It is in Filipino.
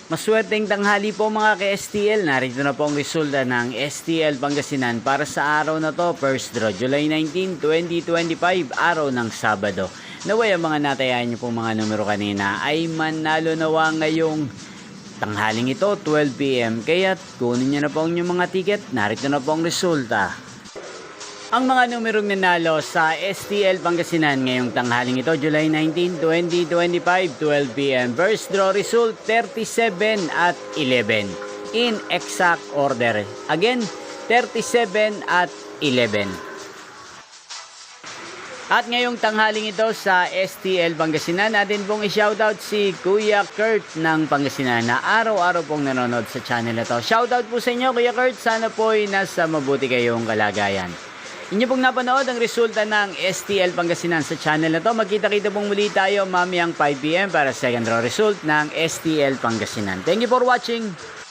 Maswerteng tanghali po mga ka-STL. Narito na po ang resulta ng STL Pangasinan para sa araw na to, first draw, July 19, 2025, araw ng Sabado. Naway ang mga natayahan niyo pong mga numero kanina ay manalo nawa ngayong tanghaling ito, 12 PM. Kaya kunin niyo na po ang inyong mga ticket. Narito na po ang resulta. Ang mga numerong nanalo sa STL Pangasinan ngayong tanghaling ito, July 19, 2025, 12 PM. First draw result, 37 at 11. In exact order. Again, 37 at 11. At ngayong tanghaling ito sa STL Pangasinan, natin pong i-shoutout si Kuya Kurt ng Pangasinan na araw-araw pong nanonood sa channel na to. Shoutout po sa inyo, Kuya Kurt. Sana po ay nasa mabuti kayong kalagayan. Inyo pong napanood ang resulta ng STL Pangasinan sa channel na to. Magkita-kita pong muli tayo mamayang 5 PM para second draw result ng STL Pangasinan. Thank you for watching.